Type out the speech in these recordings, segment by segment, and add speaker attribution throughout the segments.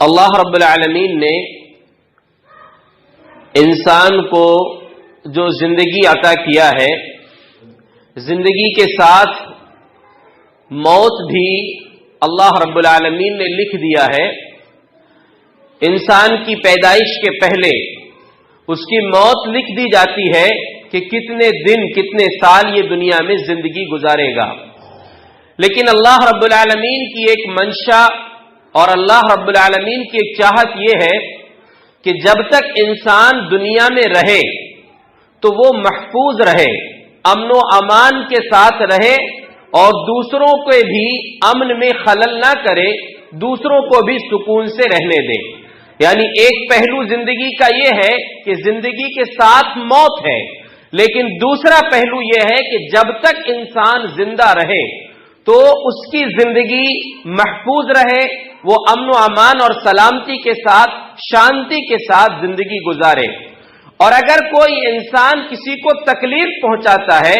Speaker 1: اللہ رب العالمین نے انسان کو جو زندگی عطا کیا ہے، زندگی کے ساتھ موت بھی اللہ رب العالمین نے لکھ دیا ہے۔ انسان کی پیدائش کے پہلے اس کی موت لکھ دی جاتی ہے کہ کتنے دن کتنے سال یہ دنیا میں زندگی گزارے گا۔ لیکن اللہ رب العالمین کی ایک منشا اور اللہ رب العالمین کی ایک چاہت یہ ہے کہ جب تک انسان دنیا میں رہے تو وہ محفوظ رہے، امن و امان کے ساتھ رہے اور دوسروں کو بھی امن میں خلل نہ کرے، دوسروں کو بھی سکون سے رہنے دے۔ یعنی ایک پہلو زندگی کا یہ ہے کہ زندگی کے ساتھ موت ہے، لیکن دوسرا پہلو یہ ہے کہ جب تک انسان زندہ رہے تو اس کی زندگی محفوظ رہے، وہ امن و امان اور سلامتی کے ساتھ، شانتی کے ساتھ زندگی گزارے۔ اور اگر کوئی انسان کسی کو تکلیف پہنچاتا ہے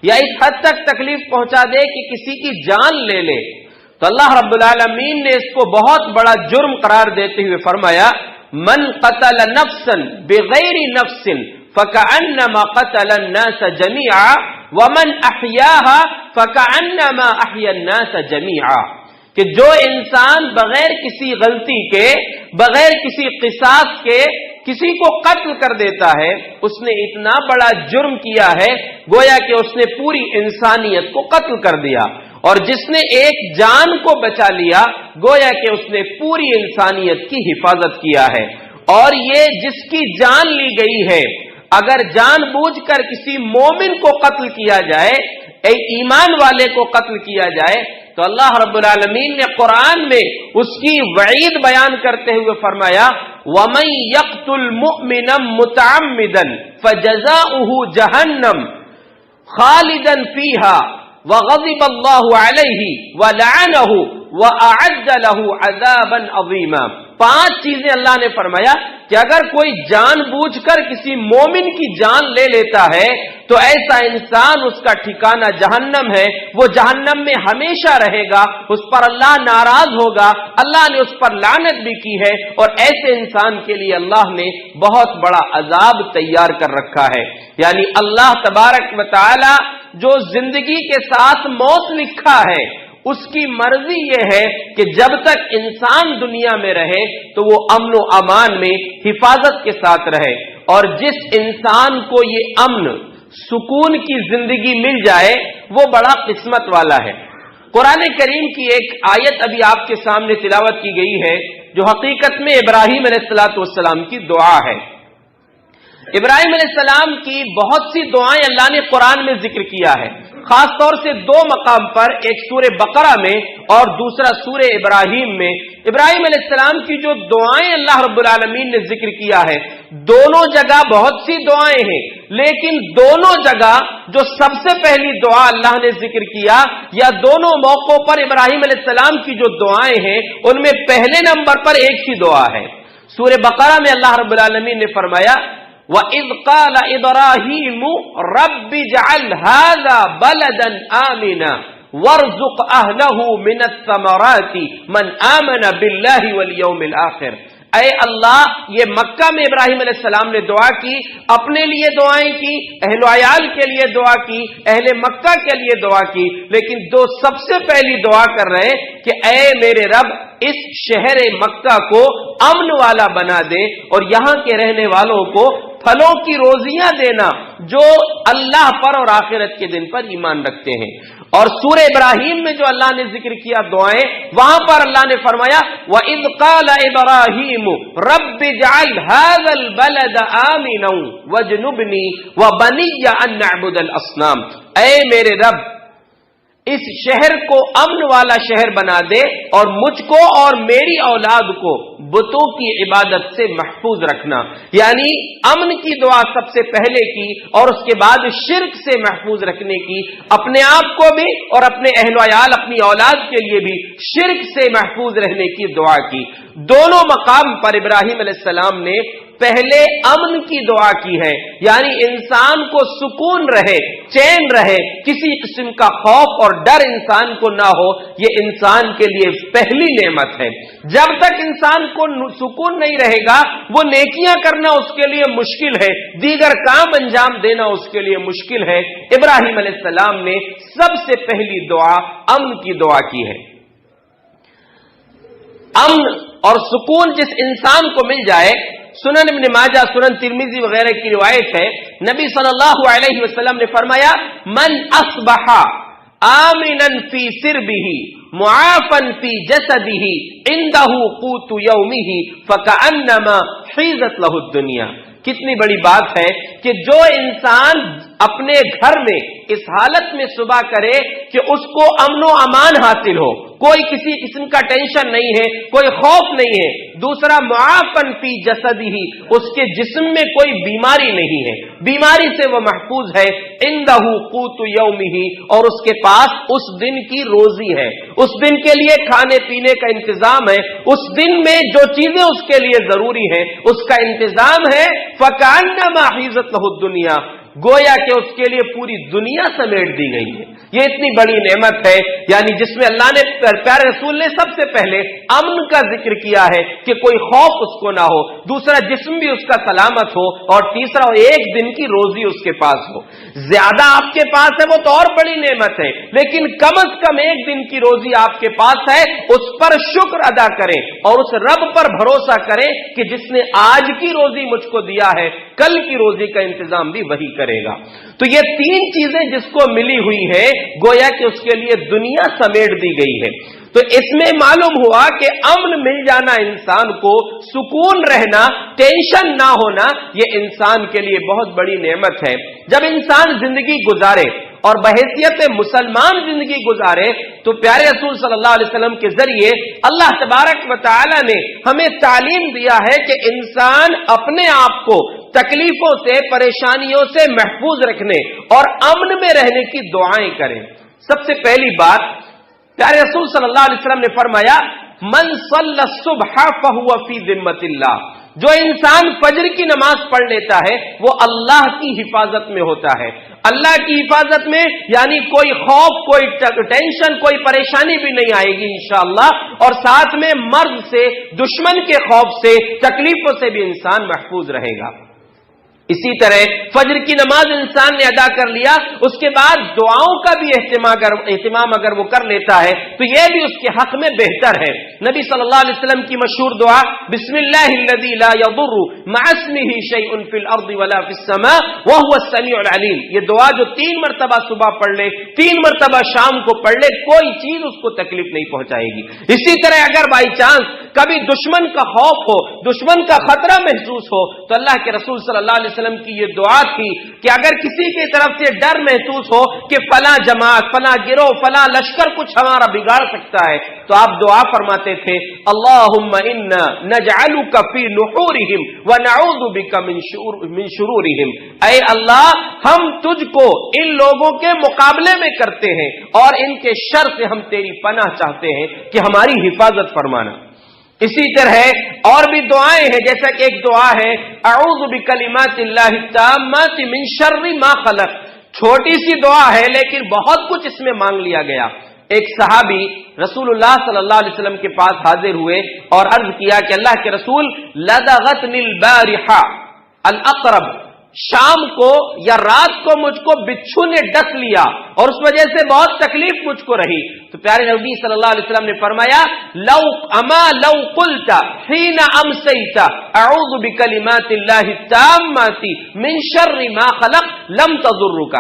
Speaker 1: یا اس حد تک تکلیف پہنچا دے کہ کسی کی جان لے لے، تو اللہ رب العالمین نے اس کو بہت بڑا جرم قرار دیتے ہوئے فرمایا، من قتل نفسا بغیر نفس فکأنما قتل الناس جميعا ومن احیاها فکأنما احیا الناس جميعا، کہ جو انسان بغیر کسی غلطی کے، بغیر کسی قصاص کے کسی کو قتل کر دیتا ہے، اس نے اتنا بڑا جرم کیا ہے گویا کہ اس نے پوری انسانیت کو قتل کر دیا، اور جس نے ایک جان کو بچا لیا گویا کہ اس نے پوری انسانیت کی حفاظت کیا ہے۔ اور یہ جس کی جان لی گئی ہے، اگر جان بوجھ کر کسی مومن کو قتل کیا جائے، ایمان والے کو قتل کیا جائے، تو اللہ رب العالمین نے قرآن میں اس کی وعید بیان کرتے ہوئے فرمایا، وَمَن يَقْتُلْ مُؤْمِنًا مُتَعَمِّدًا فَجَزَاؤُهُ جَهَنَّمَ خَالِدًا فِيهَا وَغَضِبَ اللَّهُ عَلَيْهِ وَلَعَنَهُ وَأَعَدَّ لَهُ عَذَابًا عَظِيمًا۔ 5 چیزیں اللہ نے فرمایا کہ اگر کوئی جان بوجھ کر کسی مومن کی جان لے لیتا ہے تو ایسا انسان، اس کا ٹھکانہ جہنم ہے، وہ جہنم میں ہمیشہ رہے گا، اس پر اللہ ناراض ہوگا، اللہ نے اس پر لعنت بھی کی ہے، اور ایسے انسان کے لیے اللہ نے بہت بڑا عذاب تیار کر رکھا ہے۔ یعنی اللہ تبارک و تعالی جو زندگی کے ساتھ موت لکھا ہے، اس کی مرضی یہ ہے کہ جب تک انسان دنیا میں رہے تو وہ امن و امان میں حفاظت کے ساتھ رہے، اور جس انسان کو یہ امن سکون کی زندگی مل جائے وہ بڑا قسمت والا ہے۔ قرآن کریم کی ایک آیت ابھی آپ کے سامنے تلاوت کی گئی ہے جو حقیقت میں ابراہیم علیہ السلام کی دعا ہے۔ ابراہیم علیہ السلام کی بہت سی دعائیں اللہ نے قرآن میں ذکر کیا ہے، خاص طور سے 2 مقام پر، ایک سورہ بقرہ میں اور دوسرا سورہ ابراہیم میں۔ ابراہیم علیہ السلام کی جو دعائیں اللہ رب العالمین نے ذکر کیا ہے، دونوں جگہ بہت سی دعائیں ہیں، لیکن دونوں جگہ جو سب سے پہلی دعا اللہ نے ذکر کیا، یا دونوں موقعوں پر ابراہیم علیہ السلام کی جو دعائیں ہیں ان میں پہلے نمبر پر ایک ہی دعا ہے۔ سورہ بقرہ میں اللہ رب العالمین نے فرمایا، وَإِذْ قَالَ إِبْرَاهِيمُ رَبِّ اجْعَلْ هَذَا بَلَدًا آمِنًا وَارْزُقْ أَهْلَهُ مِنَ الثَّمَرَاتِ مَنْ آمَنَ بِاللَّهِ وَالْيَوْمِ الْآخِرِ۔ اے اللہ، یہ مکہ میں ابراہیم علیہ السلام نے دعا کی، اپنے لیے دعائیں کی، اہل و عیال کے لیے دعا کی، اہل مکہ کے لیے دعا کی، لیکن سب سے پہلی دعا کر رہے کہ اے میرے رب، اس شہر مکہ کو امن والا بنا دے اور یہاں کے رہنے والوں کو پھلوں کی روزیاں دینا جو اللہ پر اور آخرت کے دن پر ایمان رکھتے ہیں۔ اور سورہ ابراہیم میں جو اللہ نے ذکر کیا دعائیں، وہاں پر اللہ نے فرمایا، وَإِذْ قَالَ إِبْرَاهِيمُ رَبِّ اجْعَلْ هَذَا الْبَلَدَ آمِنًا وَاجْنُبْنِي وَبَنِيَّ أَن نَّعْبُدَ الْأَصْنَامَ، اے میرے رب، اس شہر کو امن والا شہر بنا دے اور مجھ کو اور میری اولاد کو بتوں کی عبادت سے محفوظ رکھنا۔ یعنی امن کی دعا سب سے پہلے کی، اور اس کے بعد شرک سے محفوظ رکھنے کی، اپنے آپ کو بھی اور اپنے اہل و عیال، اپنی اولاد کے لیے بھی شرک سے محفوظ رہنے کی دعا کی۔ دونوں مقام پر ابراہیم علیہ السلام نے پہلے امن کی دعا کی ہے، یعنی انسان کو سکون رہے، چین رہے، کسی قسم کا خوف اور ڈر انسان کو نہ ہو، یہ انسان کے لیے پہلی نعمت ہے۔ جب تک انسان کو سکون نہیں رہے گا وہ نیکیاں کرنا اس کے لیے مشکل ہے، دیگر کام انجام دینا اس کے لیے مشکل ہے۔ ابراہیم علیہ السلام نے سب سے پہلی دعا امن کی دعا کی ہے۔ امن اور سکون جس انسان کو مل جائے، سنن ابن ماجہ، سنن ترمذی وغیرہ کی روایت ہے، نبی صلی اللہ علیہ وسلم نے فرمایا من اصبح آمنا فی سربہ معافا فی جسدہ عنده قوت یومہ فکأنما حیزت لہ الدنیا۔ کتنی بڑی بات ہے کہ جو انسان اپنے گھر میں اس حالت میں صبح کرے کہ اس کو امن و امان حاصل ہو، کوئی کسی قسم کا ٹینشن نہیں ہے، کوئی خوف نہیں ہے۔ دوسرا معافن فی جسدہ، اس کے جسم میں کوئی بیماری نہیں ہے، بیماری سے وہ محفوظ ہے۔ عندہ قوت یومہ، اور اس کے پاس اس دن کی روزی ہے، اس دن کے لیے کھانے پینے کا انتظام ہے، اس دن میں جو چیزیں اس کے لیے ضروری ہیں اس کا انتظام ہے۔ فَكَأَنَّمَا حِيزَتْ لَهُ الدُّنْيَا، گویا کہ اس کے لیے پوری دنیا سمیٹ دی گئی ہے۔ یہ اتنی بڑی نعمت ہے، یعنی جس میں اللہ نے پیارے رسول نے سب سے پہلے امن کا ذکر کیا ہے کہ کوئی خوف اس کو نہ ہو، دوسرا جسم بھی اس کا سلامت ہو، اور تیسرا ایک دن کی روزی اس کے پاس ہو۔ زیادہ آپ کے پاس ہے وہ تو اور بڑی نعمت ہے، لیکن کم از کم ایک دن کی روزی آپ کے پاس ہے، اس پر شکر ادا کریں اور اس رب پر بھروسہ کریں کہ جس نے آج کی روزی مجھ کو دیا ہے کل کی روزی کا انتظام بھی وہی کرے گا۔ تو یہ تین چیزیں جس کو ملی ہوئی ہے گویا کہ اس کے لیے دنیا سمیٹ دی گئی ہے۔ تو اس میں معلوم ہوا کہ امن مل جانا انسان کو، سکون رہنا، ٹینشن نہ ہونا، یہ انسان کے لیے بہت بڑی نعمت ہے۔ جب انسان زندگی گزارے اور بحیثیت مسلمان زندگی گزارے تو پیارے رسول صلی اللہ علیہ وسلم کے ذریعے اللہ تبارک و تعالی نے ہمیں تعلیم دیا ہے کہ انسان اپنے آپ کو تکلیفوں سے، پریشانیوں سے محفوظ رکھنے اور امن میں رہنے کی دعائیں کریں۔ سب سے پہلی بات پیارے رسول صلی اللہ علیہ وسلم نے فرمایا من صلی الصبح فہو فی ذمۃ اللہ، جو انسان فجر کی نماز پڑھ لیتا ہے وہ اللہ کی حفاظت میں ہوتا ہے۔ اللہ کی حفاظت میں یعنی کوئی خوف، کوئی ٹینشن، کوئی پریشانی بھی نہیں آئے گی انشاءاللہ، اور ساتھ میں مرض سے، دشمن کے خوف سے، تکلیفوں سے بھی انسان محفوظ رہے گا۔ اسی طرح فجر کی نماز انسان نے ادا کر لیا، اس کے بعد دعاؤں کا بھی اہتمام اگر وہ کر لیتا ہے تو یہ بھی اس کے حق میں بہتر ہے۔ نبی صلی اللہ علیہ وسلم کی مشہور دعا بسم اللہ الذی لا یضر مع اسمہ شیء فی الارض ولا فی السماء وهو السمیع العلیم، یہ دعا جو 3 مرتبہ صبح پڑھ لے، 3 مرتبہ شام کو پڑھ لے، کوئی چیز اس کو تکلیف نہیں پہنچائے گی۔ اسی طرح اگر بائی چانس کبھی دشمن کا خوف ہو، دشمن کا خطرہ محسوس ہو تو اللہ کے رسول صلی اللہ علیہ وسلم کی یہ دعا تھی کہ اگر کسی کی طرف سے ڈر محسوس ہو کہ فلاں جماعت، فلاں گروہ، فلاں لشکر کچھ ہمارا بگاڑ سکتا ہے تو آپ دعا فرماتے تھے اللہم انا نجعلک فی نحورہم ونعوذ بک من شرورہم، اے اللہ ہم تجھ کو ان لوگوں کے مقابلے میں کرتے ہیں اور ان کے شر سے ہم تیری پناہ چاہتے ہیں کہ ہماری حفاظت فرمانا۔ اسی طرح اور بھی دعائیں ہیں، جیسا کہ ایک دعا ہے اعوذ بکلمات اللہ التامات من شر ما خلق، چھوٹی سی دعا ہے لیکن بہت کچھ اس میں مانگ لیا گیا۔ ایک صحابی رسول اللہ صلی اللہ علیہ وسلم کے پاس حاضر ہوئے اور عرض کیا کہ اللہ کے رسول لدغتنی البارحہ الاقرب، شام کو یا رات کو مجھ کو بچھو نے ڈس لیا اور اس وجہ سے بہت تکلیف مجھ کو رہی۔ تو پیارے نبی صلی اللہ علیہ وسلم نے فرمایا لو قلت حين امسيت اعوذ بكلمات الله التامات من شر ما خلق لم تضرك،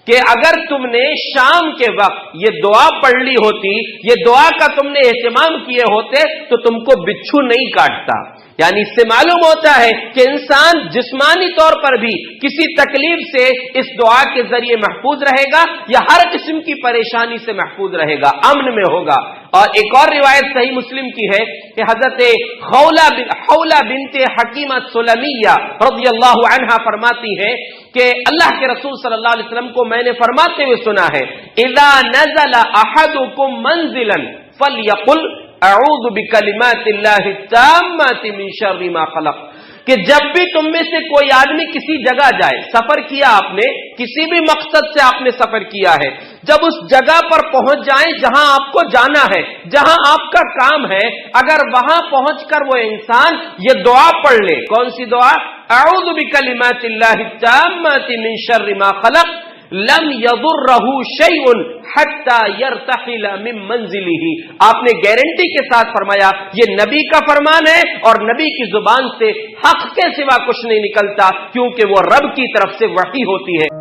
Speaker 1: کہ اگر تم نے شام کے وقت یہ دعا پڑھ لی ہوتی، یہ دعا کا تم نے اہتمام کیے ہوتے تو تم کو بچھو نہیں کاٹتا۔ یعنی اس سے معلوم ہوتا ہے کہ انسان جسمانی طور پر بھی کسی تکلیف سے اس دعا کے ذریعے محفوظ رہے گا یا ہر قسم کی پریشانی سے محفوظ رہے گا، امن میں ہوگا۔ اور ایک اور روایت صحیح مسلم کی ہے کہ حضرت خولہ بنت حکیمہ سلمیہ رضی اللہ عنہا فرماتی ہے کہ اللہ کے رسول صلی اللہ علیہ وسلم کو میں نے فرماتے ہوئے سنا ہے اذا نزل احدکم منزلا فلیقل اعوذ بکلمات اللہ التامات من شر ما خلق، کہ کہ جب بھی تم میں سے کوئی آدمی کسی جگہ جائے، سفر کیا آپ نے، کسی بھی مقصد سے آپ نے سفر کیا ہے، جب اس جگہ پر پہنچ جائیں جہاں آپ کو جانا ہے، جہاں آپ کا کام ہے، اگر وہاں پہنچ کر وہ انسان یہ دعا پڑھ لے، کون سی دعا؟ اعوذ بکلمات اللہ التامات من شر ما خلق لم یضرہ شیء حتی یرتحل من منزلہ، آپ نے گارنٹی کے ساتھ فرمایا یہ نبی کا فرمان ہے اور نبی کی زبان سے حق کے سوا کچھ نہیں نکلتا، کیونکہ وہ رب کی طرف سے وحی ہوتی ہے۔